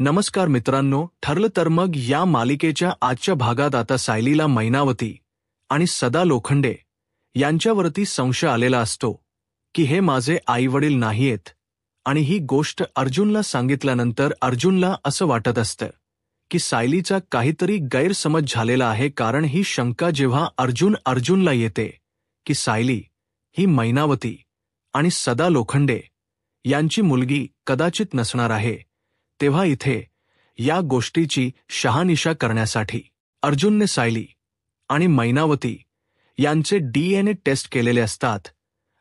नमस्कार मित्रांनो, ठरलं तर मग या मालिकेच्या आजच्या भागात आता सायलीला मैनावती आणि सदा लोखंडे यांच्यावरती संशय आलेला असतो की हे माझे आईवडील नाहीयेत आणि ही गोष्ट अर्जुनला सांगितल्यानंतर अर्जुनला असं वाटत असतं की सायलीचा काहीतरी गैरसमज झालेला आहे, कारण ही शंका जेव्हा अर्जुनला येते की सायली ही मैनावती आणि सदा लोखंडे यांची मुलगी कदाचित नसणार आहे, तेव्हा इथे या गोष्टीची शहानिशा करण्यासाठी अर्जुनने सायली आणि मैनावती यांचे DNA टेस्ट केलेले असतात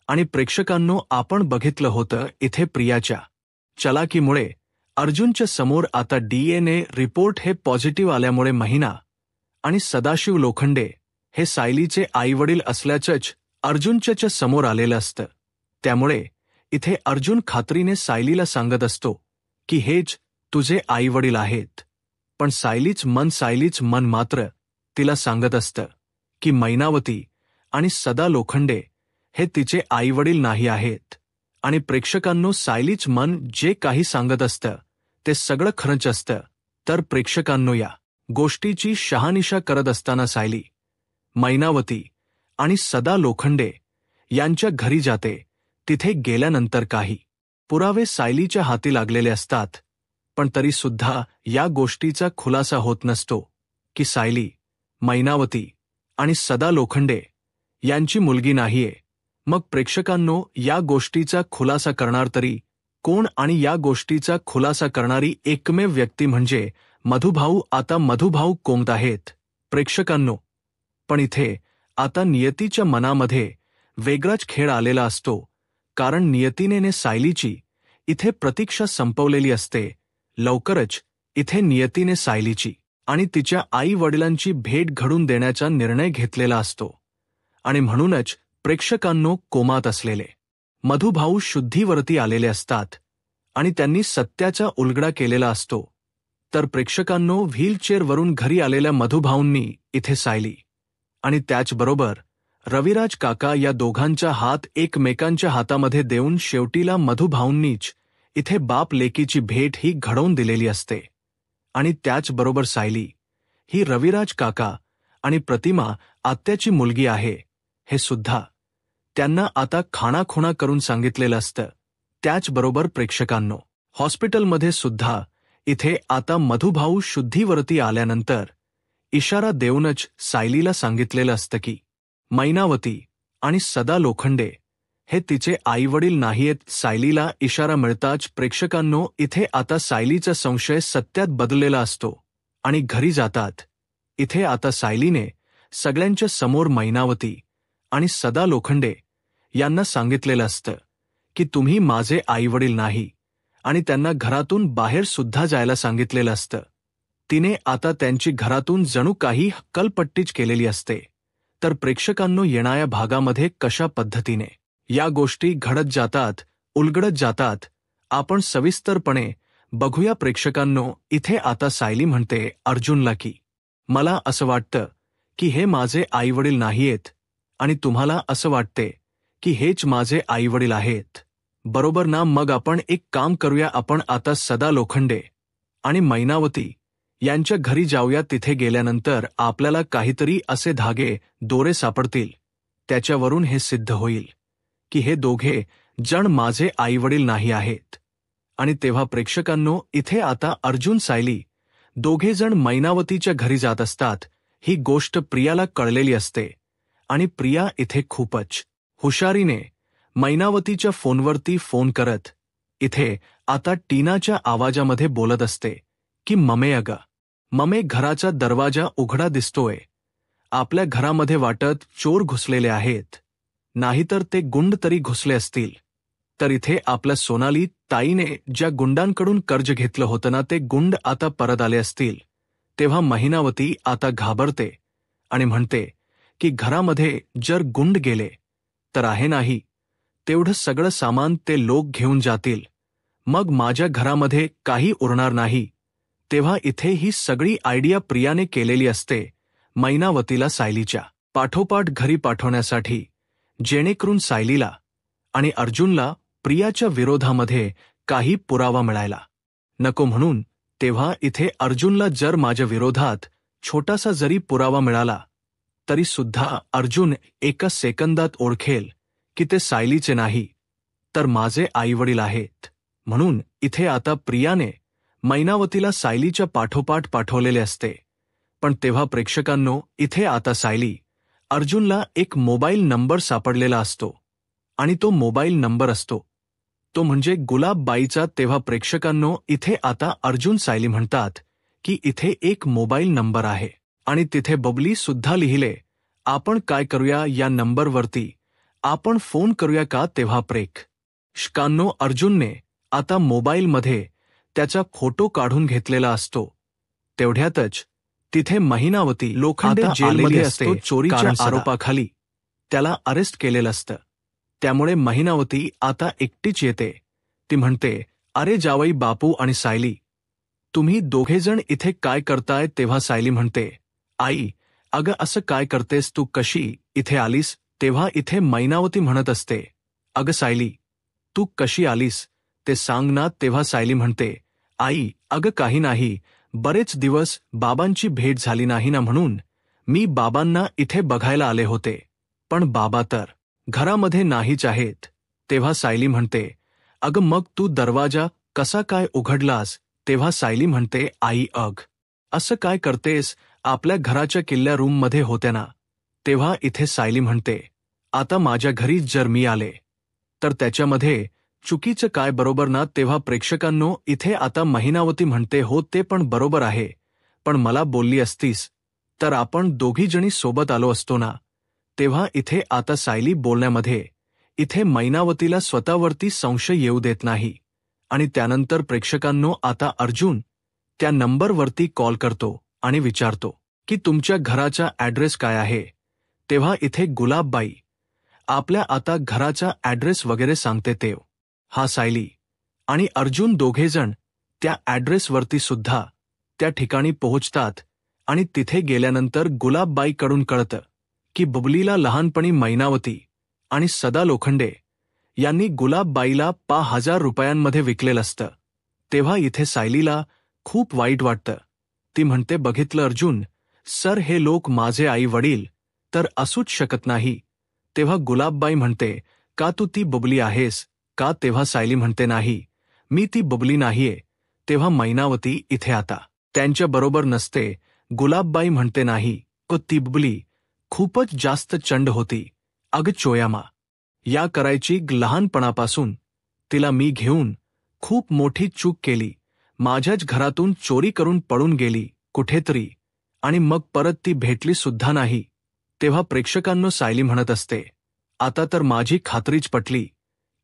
आणि प्रेक्षकांनो, आपण बघितलं होतं इथे प्रियाच्या चलाकीमुळे अर्जुनच्या समोर आता DNA रिपोर्ट हे पॉझिटिव्ह आल्यामुळे महिना आणि सदाशिव लोखंडे हे सायलीचे आईवडील असल्याचंच अर्जुनच्या समोर आलेलं असतं। त्यामुळे इथे अर्जुन खात्रीने सायलीला सांगत असतो की हेच तुझे आईवडील आहेत, पण सायलीच मन मात्र तिला सांगत असतं की मैनावती आणि सदा लोखंडे हे तिचे आईवडील नाही आहेत। आणि प्रेक्षकांनो, सायलीच मन जे काही सांगत असतं ते सगळं खरंच असतं। तर प्रेक्षकांनो, या गोष्टीची शहानिशा करत असताना सायली मैनावती आणि सदा लोखंडे यांच्या घरी जाते। तिथे गेल्यानंतर काही पुरावे सायलीच्या हाती लागलेले असतात, पण तरी सुद्धा या गोष्टीचा खुलासा होत नसतो की सायली मैनावती आणि सदा लोखंडे यांची मुलगी नाहीये। मग प्रेक्षकांनो, या गोष्टीचा खुलासा करणार तरी कोण? आणि या गोष्टीचा खुलासा करणारी एकमेव व्यक्ती म्हणजे मधुभाऊ। आता मधुभाऊ कोण आहेत प्रेक्षकांनो? पण इथे आता नियतीच्या मनामध्ये वेगळाच खेळ आलेला असतो, कारण नियतीने सायलीची इथे प्रतीक्षा संपवलेली असते। लवकरच इथे नियतीने सायलीची आणि तिच्या आई वडिलांची भेट घडून देण्याचा निर्णय घेतलेला असतो आणि म्हणूनच प्रेक्षकांनो, कोमात असलेले मधुभाऊ शुद्धीवरती आलेले असतात आणि त्यांनी सत्याचा उलगडा केलेला असतो। तर प्रेक्षकांनो, व्हीलचेअरवरून घरी आलेल्या मधुभाऊंनी इथे सायली आणि त्याचबरोबर रविराज काका या दोघांचा हात एकमेकांच्या हातामध्ये देऊन शेवटीला मधुभाऊंनीच इथे बाप लेकीची भेट ही घडवून दिलेली असते। आणि त्याचबरोबर सायली ही रविराज काका आणि प्रतिमा आत्याची मुलगी आहे हे सुद्धा त्यांना आता खाणाखुणा करून सांगितलेलं असतं। त्याचबरोबर प्रेक्षकांनो, हॉस्पिटलमध्ये सुद्धा इथे आता मधुभाऊ शुद्धीवरती आल्यानंतर इशारा देऊनच सायलीला सांगितलेलं असतं की मैनावती आणि सदा लोखंडे हे तिचे आईवडील नाहीयेत। सायलीला इशारा मिळताच प्रेक्षकांनो, इथे आता सायलीचा संशय सत्यात बदललेला असतो आणि घरी जातात इथे आता सायलीने सगळ्यांच्या समोर मैनावती आणि सदा लोखंडे यांना सांगितलेलं असतं की तुम्ही माझे आईवडील नाही आणि त्यांना घरातून बाहेर सुद्धा जायला सांगितलेलं असतं। तिने आता त्यांची घरातून जणू काही हक्कलपट्टीच केलेली असते। तर प्रेक्षकांनो, येणाऱ्या भागामध्ये कशा पद्धतीने या गोष्टी घडत जातात, उलगडत जातात, आपण सविस्तरपणे बघूया प्रेक्षकांनो। इथे आता सायली म्हणते अर्जुनला की मला असं वाटतं की हे माझे आईवडील नाहीयेत आणि तुम्हाला असं वाटते की हेच माझे आईवडील आहेत, बरोबर ना? मग आपण एक काम करूया, आपण आता सदा लोखंडे आणि मैनावती यांच्या घरी जाऊया। तिथे गेल्यानंतर आपल्याला काहीतरी असे धागे दोरे सापडतील, त्याच्यावरून हे सिद्ध होईल की हे दोघे जण माझे आईवडील नाही आहेत। आणि तेव्हा प्रेक्षकांनो, इथे आता अर्जुन सायली दोघे जण मैनावतीच्या घरी जात असतात। ही गोष्ट प्रियाला कळलेली असते आणि प्रिया इथे खूपच हुशारीने मैनावतीच्या फोनवरती फोन करत इथे आता टीनाच्या आवाजामध्ये बोलत असते की ममे, अगं ममे, घराचा दरवाजा उघडा दिसतोय, आपल्या घरामध्ये वाटत चोर घुसलेले आहेत, नाहीतर ते गुंड तरी घुसले असतील। तर इथे आपल्या सोनाली ताईने ज्या गुंडांकडून कर्ज घेतलं होतं ना, ते गुंड आता परत आले असतील। तेव्हा मैनावती आता घाबरते आणि म्हणते की घरामध्ये जर गुंड गेले तर आहे नाही तेवढं सगळं सामान ते लोक घेऊन जातील, मग माझ्या घरामध्ये काही उरणार नाही। तेव्हा इथे ही सगळी आयडिया प्रियाने केलेली असते मैनावतीला सायलीच्या पाठोपाठ घरी पाठवण्यासाठी, जेणेकरून सायलीला आणि अर्जुनला प्रियाच्या विरोधामध्ये काही पुरावा मिळायला नको म्हणून तेव्हा इथे अर्जुनला जर माझ्या विरोधात छोटासा जरी पुरावा मिळाला तरी सुद्धा अर्जुन एका सेकंदात ओळखेल की ते सायलीचे नाही तर माझे आईवडील आहेत. म्हणून इथे आता प्रियाने मैनावतीला सायलीच्या पाठोपाठ पाठवलेले असते. पण तेव्हा प्रेक्षकांनो इथे आता सायली अर्जुनला एक मोबाईल नंबर सापडलेला असतो आणि तो मोबाईल नंबर असतो तो म्हणजे गुलाबबाईचा. तेव्हा प्रेक्षकांनो इथे आता अर्जुन सायली म्हणतात की इथे एक मोबाईल नंबर आहे आणि तिथे बबली सुद्धा लिहिले. आपण काय करूया, या नंबरवरती आपण फोन करूया का. तेव्हा प्रेक्षकांनो अर्जुनने आता मोबाईलमध्ये त्याचा फोटो काढून घेतलेला असतो. तेवढ्यातच तिथे मैनावती लोखंडे जेलमध्ये असते. चोरीच्या आरोपाखाली त्याला अरेस्ट केलेलं असतं. त्यामुळे मैनावती आता एकटीच येते. ती म्हणते, अरे जावई बापू आणि सायली, तुम्ही दोघेजण इथे काय करताय. तेव्हा सायली म्हणते, आई अगं असं काय करतेस तू, कशी इथे आलीस. तेव्हा इथे मैनावती म्हणत असते, अगं सायली तू कशी आलीस ते सांग ना. तेव्हा सायली म्हणते, आई अगं काही नाही, बरेच दिवस बाबांची भेट झाली नाही ना म्हणून मी बाबांना इथे बघायला आले होते. पण बाबा तर घरामध्ये नाहीच आहेत. तेव्हा सायली म्हणते, अगं मग तू दरवाजा कसा काय उघडलास. तेव्हा सायली म्हणते, आई असं काय करतेस, आपल्या घराच्या किल्ल्या रूममध्ये होत्या ना. तेव्हा इथे सायली म्हणते, आता माझ्या घरी जर मी आले तर त्याच्यामध्ये चुकीचं काय, बरोबर ना. तेव्हा प्रेक्षकांनो इथे आता मैनावती म्हणते, हो ते पण बरोबर आहे, पण मला बोलली असतीस तर आपण दोघी जणी सोबत आलो असतो ना. तेव्हा इथे आता सायली बोलण्यामध्ये इथे मैनावतीला स्वतःवरती संशय येऊ देत नाही. आणि त्यानंतर प्रेक्षकांनो आता अर्जुन त्या नंबरवरती कॉल करतो आणि विचारतो की तुमच्या घराचा ॲड्रेस काय आहे. तेव्हा इथे गुलाबबाई आपल्या आता घराचा ॲड्रेस वगैरे सांगते. हा सायली आणि अर्जुन दोघेजण त्या ॲड्रेसवरती सुद्धा त्या ठिकाणी पोहोचतात आणि तिथे गेल्यानंतर गुलाबबाईकडून कळतं की बबलीला लहानपणी मैनावती आणि सदा लोखंडे यांनी गुलाबबाईला 5,000 रुपयांमध्ये विकलेलं असतं. तेव्हा इथे सायलीला खूप वाईट वाटतं. ती म्हणते, बघितलं अर्जुन सर, हे लोक माझे आई वडील तर असूच शकत नाही. तेव्हा गुलाबबाई म्हणते, का तू ती बबली आहेस का. तेव्हा सायली म्हणते, नाही मी ती बबली नाहीये. तेव्हा मैनावती इथे आता त्यांच्याबरोबर नसते. गुलाबबाई म्हणते, नाही ती बबली खूपच जास्त चंड होती. अगं चोयामा या करायची लहानपणापासून. तिला मी घेऊन खूप मोठी चूक केली. माझ्याच घरातून चोरी करून पळून गेली कुठेतरी आणि मग परत ती भेटली सुद्धा नाही. तेव्हा प्रेक्षकांनो सायली म्हणत असते, आता तर माझी खात्रीच पटली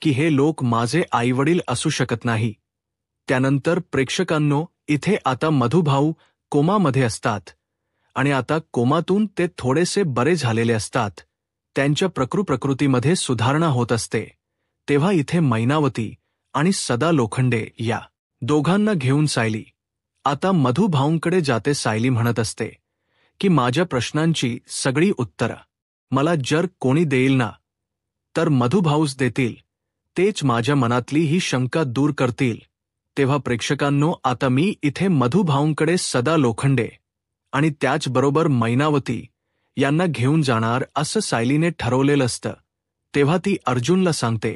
की हे लोक माझे आईवडील असू शकत नाही. त्यानंतर प्रेक्षकांनो इथे आता मधुभाऊ कोमामध्ये असतात आणि आता कोमातून ते थोडेसे बरे झालेले असतात. त्यांच्या प्रकृतीमध्ये सुधारणा होत असते. तेव्हा इथे मैनावती आणि सदा लोखंडे या दोघांना घेऊन सायली आता मधुभाऊंकडे जाते. सायली म्हणत असते की माझ्या प्रश्नांची सगळी उत्तरं मला जर कोणी देईल ना तर मधुभाऊच देतील. तेच माझ्या मनातली ही शंका दूर करतील. तेव्हा प्रेक्षकांनो आता मी इथे मधुभाऊंकडे सदा लोखंडे आणि त्याचबरोबर मैनावती यांना घेऊन जाणार असं सायलीने ठरवलेलं असतं. तेव्हा ती अर्जुनला सांगते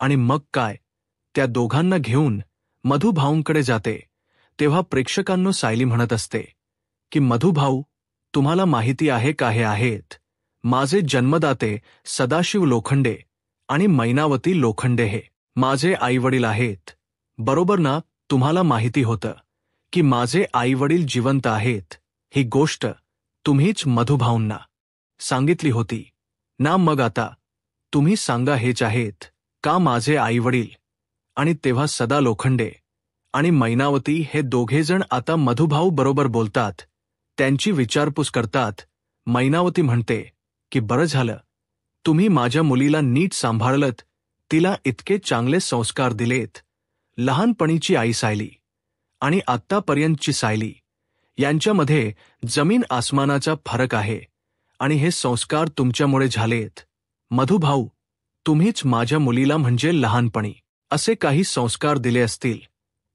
आणि मग काय, त्या दोघांना घेऊन मधुभाऊंकडे जाते. तेव्हा प्रेक्षकांनो सायली म्हणत असते की मधुभाऊ, तुम्हाला माहिती आहे का, हे आहेत माझे जन्मदाते सदाशिव लोखंडे आणि मैनावती लोखंडे, हे माझे आईवडील आहेत. बरोबर ना. तुम्हाला माहिती होतं की माझे आईवडील जिवंत आहेत. ही गोष्ट तुम्हीच मधुभाऊंना सांगितली होती ना. मग आता तुम्ही सांगा, हेच आहेत का माझे आईवडील. आणि तेव्हा सदा लोखंडे आणि मैनावती हे दोघेजण आता मधुभाऊ बरोबर बोलतात, त्यांची विचारपूस करतात. मैनावती म्हणते की बरं झालं तुम्ही माझ्या मुलीला नीट सांभाळलत, तिला इतके चांगले संस्कार दिलेत. लहानपणीची आई सायली आणि आत्तापर्यंतची सायली यांच्यामध्ये जमीन आसमानाचा फरक आहे आणि हे संस्कार तुमच्यामुळे झालेत. मधुभाऊ, तुम्हीच माझ्या मुलीला म्हणजे लहानपणी असे काही संस्कार दिले असतील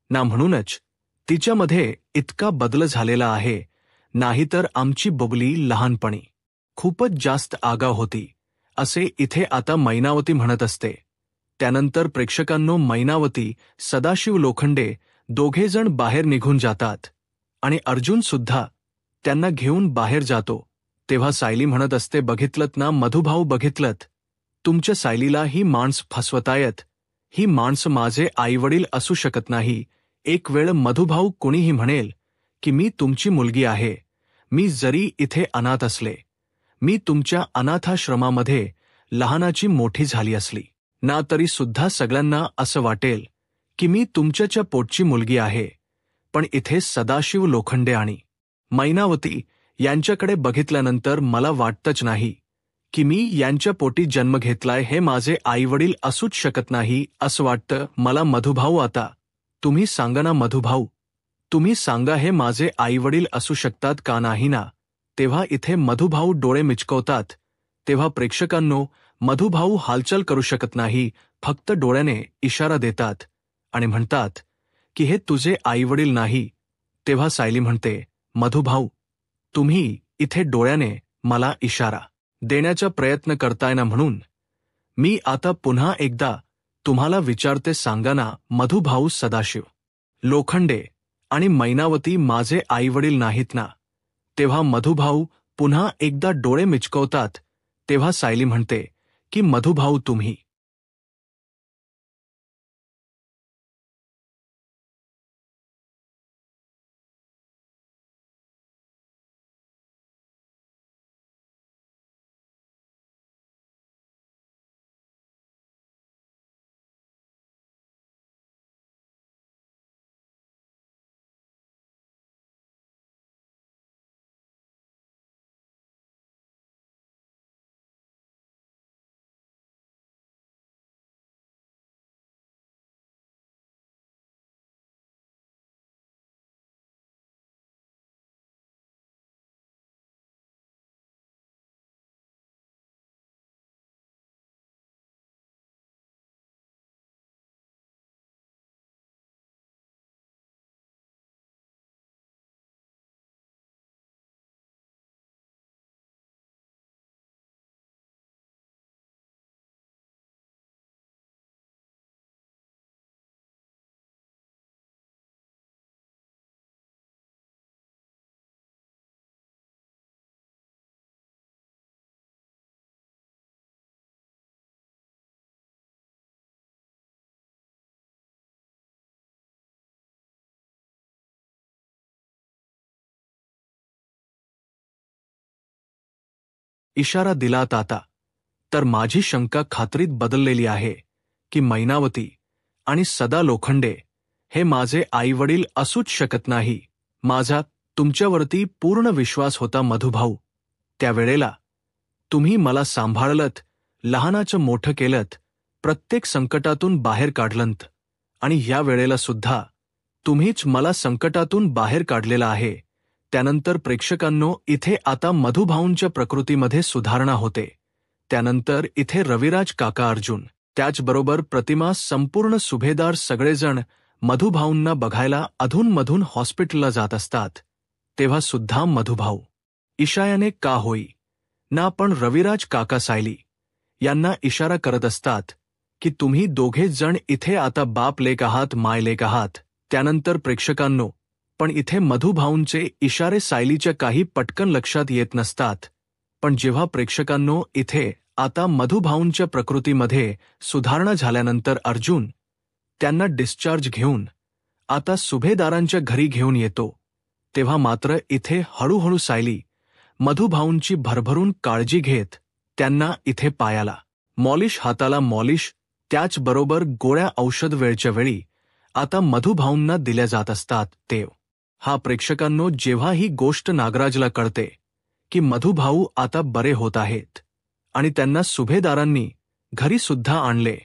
ना, म्हणूनच तिच्यामध्ये इतका बदल झालेला आहे, नाहीतर आमची बबली लहानपणी खूपच जास्त आगाऊ होती, असे इथे आता मैनावती म्हणत असते. त्यानंतर प्रेक्षकांनो, मैनावती, सदाशिव लोखंडे दोघेजण बाहेर निघून जातात आणि अर्जुन सुद्धा त्यांना घेऊन बाहेर जातो. तेव्हा सायली म्हणत असते, बघितलत ना मधुभाऊ, बघितलत, तुमच्या सायलीला ही माणसं फसवतायत. ही माणसं माझे आईवडील असू शकत नाही. एक वेळ मधुभाऊ कोणीही म्हणेल की मी तुमची मुलगी आहे. मी जरी इथे अनाथ असले, मी तुमच्या अनाथाश्रमामध्ये लहानाची मोठी झाली असली ना, तरी सुद्धा सगळ्यांना असं वाटेल की मी तुमच्याच्या पोटची मुलगी आहे. पण इथे सदाशिव लोखंडे आणि मैनावती यांच्याकडे बघितल्यानंतर मला वाटतच नाही की मी यांच्या पोटी जन्म घेतलाय. हे माझे आईवडील असूच शकत नाही असं वाटतं मला. मधुभाऊ, आता तुम्ही सांगा ना मधुभाऊ, तुम्ही सांगा, हे माझे आईवडील असू शकतात का नाही ना? तेव्हा इथे मधुभाऊ डोळे मिचकवतात. तेव्हा प्रेक्षकांनो, मधुभाऊ हालचाल करू शकत नाही, फक्त डोळ्याने इशारा देतात आणि म्हणतात की हे तुझे आईवडील नाही. तेव्हा सायली म्हणते, मधुभाऊ, तुम्ही इथे डोळ्याने मला इशारा देण्याचा प्रयत्न करताय ना, म्हणून मी आता पुन्हा एकदा तुम्हाला विचारते, सांगा ना मधुभाऊ, सदाशिव लोखंडे आणि मैनावती माझे आईवडील नाहीत ना? तेव्हा मधुभाऊ पुन्हा एकदा डोळे मिचकवतात. तेव्हा सायली म्हणते की मधुभाऊ, तुम्ही इशारा दिलात आता, तर माझी शंका खात्रीत बदललेली आहे की मैनावती आणि सदा लोखंडे हे माझे आईवडील असूच शकत नाही. माझा तुमच्यावरती पूर्ण विश्वास होता मधुभाऊ. त्यावेळेला तुम्ही मला सांभाळलत, लहानाचं मोठं केलत, प्रत्येक संकटातून बाहेर काढलंत आणि या वेळेला सुद्धा तुम्हीच मला संकटातून बाहेर काढलेला आहे. त्यानंतर प्रेक्षकांनो, इथे आता मधुभाऊंच्या प्रकृतीमध्ये सुधारणा होते. त्यानंतर इथे रविराज काका, अर्जुन, त्याचबरोबर प्रतिमा, संपूर्ण सुभेदार सगळेजण मधुभाऊंना बघायला अधूनमधून हॉस्पिटलला जात असतात. तेव्हा सुद्धा मधुभाऊ इशायाने का होई ना, पण रविराज काका सायली यांना इशारा करत असतात की तुम्ही दोघे जण इथे आता बाप लेक आहात, माय लेक आहात. त्यानंतर प्रेक्षकांनो, पण इथे मधुभाऊंचे इशारे सायलीच्या काही पटकन लक्षात येत नसतात. पण जेव्हा प्रेक्षकांनो इथे आता मधुभाऊंच्या प्रकृतीमध्ये सुधारणा झाल्यानंतर अर्जुन त्यांना डिस्चार्ज घेऊन आता सुभेदारांच्या घरी घेऊन येतो, तेव्हा मात्र इथे हळूहळू सायली मधुभाऊंची भरभरून काळजी घेत त्यांना इथे पायाला मॉलिश, हाताला मॉलिश, त्याचबरोबर गोळ्या औषध वेळच्या वेळी आता मधुभाऊंना दिल्या जात असतात. हा प्रेक्षकांनो, जेव्हा ही गोष्ट नागराजला कळते की मधुभाऊ आता बरे होत आहेत आणि त्यांना सुभेदारांनी घरी सुद्धा आणले,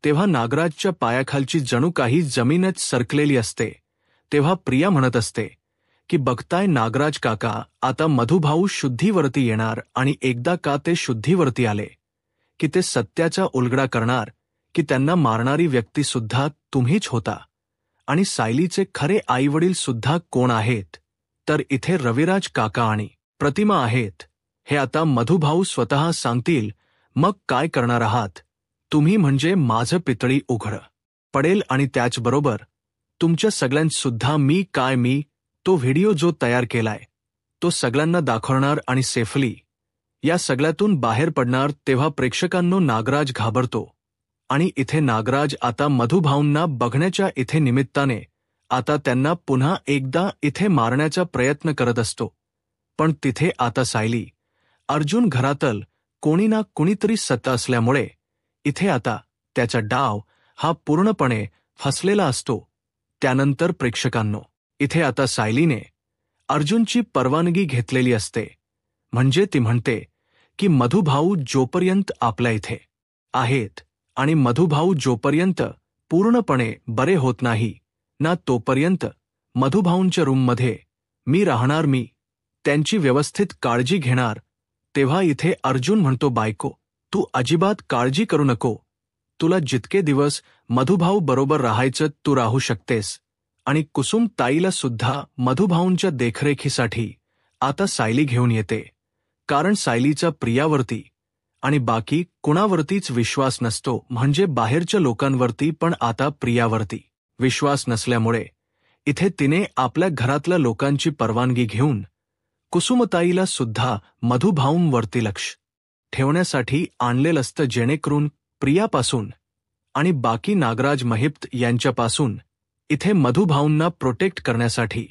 तेव्हा नागराजच्या पायाखालची जणू काही जमीनच सरकलेली असते. तेव्हा प्रिया म्हणत असते की बघताय नागराज काका, आता मधुभाऊ शुद्धीवरती येणार आणि एकदा का ते शुद्धीवरती आले की ते सत्याचा उलगडा करणार की त्यांना मारणारी व्यक्ती सुद्धा तुम्हीच होता आणि सायलीचे खरे आईवडील सुद्धा कोण आहेत, तर इथे रविराज काका आणि प्रतिमा आहेत, हे आता मधुभाऊ स्वतः सांगतील. मग काय करणार आहात तुम्ही? म्हणजे माझं पितळी उघड पडेल आणि त्याचबरोबर तुमच्या सगळ्यांसुद्धा मी तो व्हिडिओ जो तयार केलाय तो सगळ्यांना दाखवणार आणि सेफली या सगळ्यातून बाहेर पडणार. तेव्हा प्रेक्षकांनो, नागराज घाबरतो आणि इथे नागराज आता मधुभाऊंना बघण्याच्या इथे निमित्ताने आता त्यांना पुन्हा एकदा इथे मारण्याचा प्रयत्न करत असतो. पण तिथे आता सायली, अर्जुन घरातल कोणी ना कुणीतरी सत्ता असल्यामुळे इथे आता त्याचा डाव हा पूर्णपणे फसलेला असतो. त्यानंतर प्रेक्षकांनो, इथे आता सायलीने अर्जुनची परवानगी घेतलेली असते. म्हणजे ती म्हणते की मधुभाऊ जोपर्यंत आपल्या इथे आहेत आणि मधुभाऊ जोपर्यंत पूर्णपणे बरे होत नाही ना, तोपर्यंत मधुभाऊंच्या रूममध्ये मी राहणार, मी त्यांची व्यवस्थित काळजी घेणार. तेव्हा इथे अर्जुन म्हणतो, बायको तू अजिबात काळजी करू नको, तुला जितके दिवस मधुभाऊ बरोबर राहायचं तू राहू शकतेस. आणि कुसुम ताईला सुद्धा मधुभाऊंच्या देखरेखीसाठी आता सायली घेऊन येते. कारण सायलीचा प्रियावरती आणि बाकी कुणावरतीच विश्वास नसतो, म्हणजे बाहेरच्या लोकांवरती पण आता प्रियावरती विश्वास नसल्यामुळे इथे तिने आपल्या घरातल्या लोकांची परवानगी घेऊन कुसुमताईला सुद्धा मधुभाऊंवरती लक्ष ठेवण्यासाठी आणलेलं असतं, जेणेकरून प्रियापासून आणि बाकी नागराज महिप्त यांच्यापासून इथे मधुभाऊंना प्रोटेक्ट करण्यासाठी.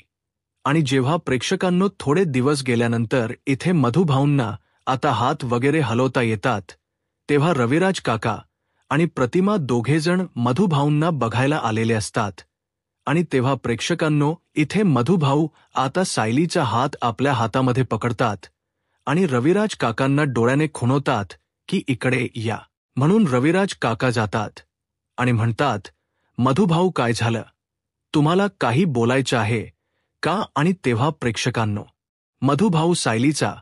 आणि जेव्हा प्रेक्षकांनो थोडे दिवस गेल्यानंतर इथे मधुभाऊंना आता हात वगैरे हलवता येतात, तेव्हा रविराज काका आणि प्रतिमा दोघेजण मधुभाऊंना बघायला आलेले असतात. आणि तेव्हा प्रेक्षकांनो इथे मधुभाऊ आता सायलीचा हात आपल्या हातामध्ये पकडतात आणि रविराज काकांना डोळ्याने खुणवतात की इकडे या. म्हणून रविराज काका जातात आणि म्हणतात, मधुभाऊ काय झालं, तुम्हाला काही बोलायचं आहे का? आणि तेव्हा प्रेक्षकांनो मधुभाऊ सायलीचा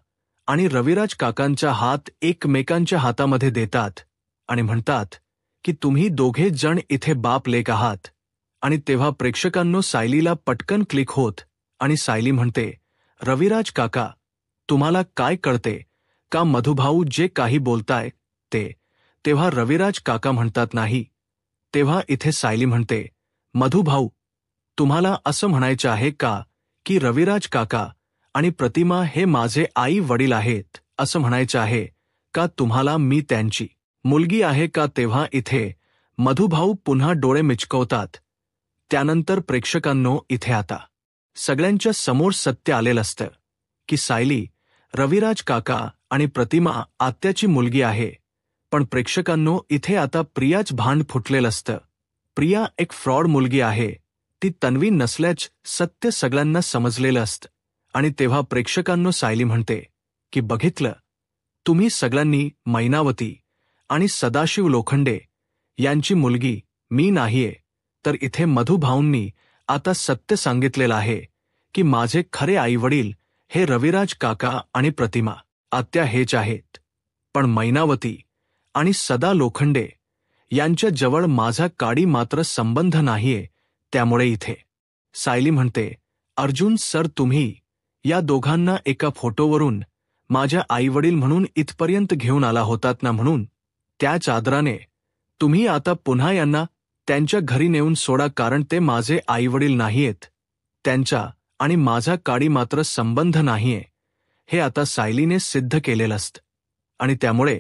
आणि रविराज काकांचा हात एकमेकांच्या हातामध्ये देतात आणि म्हणतात की तुम्ही दोघे जण इथे बाप लेक आहात. आणि तेव्हा प्रेक्षकांनो सायलीला पटकन क्लिक होत आणि सायली म्हणते, रविराज काका तुम्हाला काय कळते का मधुभाऊ जे काही बोलताय ते? तेव्हा रविराज काका म्हणतात, नाही. तेव्हा इथे सायली म्हणते, मधुभाऊ तुम्हाला असं म्हणायचं आहे का की रविराज काका आणि प्रतिमा हे माझे आई वडील आहेत, असं म्हणायचं आहे का तुम्हाला मी त्यांची मुलगी आहे का? तेव्हा इथे मधुभाऊ पुन्हा डोळे मिचकवतात. त्यानंतर प्रेक्षकांनो इथे आता सगळ्यांच्या समोर सत्य आलेलं असतं की सायली रविराज काका आणि प्रतिमा आत्याची मुलगी आहे. पण प्रेक्षकांनो इथे आता प्रियाच भांड फुटलेलं असतं. प्रिया एक फ्रॉड मुलगी आहे, ती तन्वी नसल्याच सत्य सगळ्यांना समजलेलं असतं. आणि तेव्हा प्रेक्षकांनो सायली म्हणते की बघितलं तुम्ही सगळ्यांनी, मैनावती आणि सदाशिव लोखंडे यांची मुलगी मी नाहीये. तर इथे मधुभाऊंनी आता सत्य सांगितलेलं आहे की माझे खरे आईवडील हे रविराज काका आणि प्रतिमा आत्या हेच आहेत. पण मैनावती आणि सदा लोखंडे यांच्या जवळ माझा काडी मात्र संबंध नाहीये. त्यामुळे इथे सायली म्हणते, अर्जुन सर तुम्ही या दोघांना एका फोटोवरून माझ्या आईवडील म्हणून इथपर्यंत घेऊन आला होतात ना, म्हणून त्याच आदराने तुम्ही आता पुन्हा यांना त्यांच्या घरी नेऊन सोडा, कारण ते माझे आईवडील नाहीयेत. त्यांचा आणि माझा काडी मात्र संबंध नाहीये, हे आता सायलीने सिद्ध केलेलं असतं. आणि त्यामुळे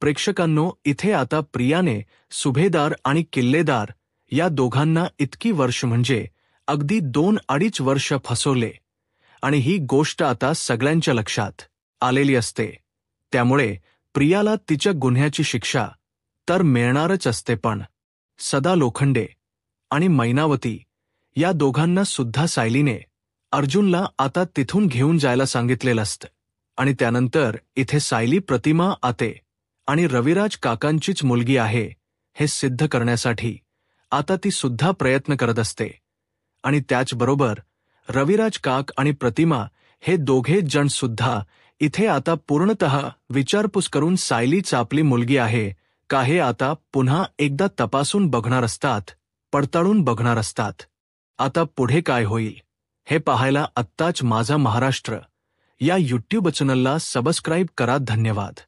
प्रेक्षकांनो इथे आता प्रियाने सुभेदार आणि किल्लेदार या दोघांना इतकी वर्ष, म्हणजे अगदी 2-2.5 वर्ष फसवले. आणि ही गोष्ट आता सगळ्यांच्या लक्षात आलेली असते. त्यामुळे प्रियाला तिच्या गुन्ह्याची शिक्षा तर मिळणारच असते. पण सदा लोखंडे आणि मैनावती या दोघांना सुद्धा सायलीने अर्जुनला आता तिथून घेऊन जायला सांगितलेलं असतं. आणि त्यानंतर इथे सायली प्रतिमा आते आणि रविराज काकांचीच मुलगी आहे हे सिद्ध करण्यासाठी आता ती सुद्धा प्रयत्न करत असते. आणि त्याचबरोबर रविराज काक आणि प्रतिमा हे दोघे जण सुद्धा इथे आता पूर्णतः विचारपूस करून सायलीच आपली मुलगी आहे का हे आता पुन्हा एकदा तपासून बघणार असतात, पडताळून बघणार असतात. आता पुढे काय होईल हे पाहायला आत्ताच माझा महाराष्ट्र या यूट्यूब चॅनलला सबस्क्राईब करा. धन्यवाद.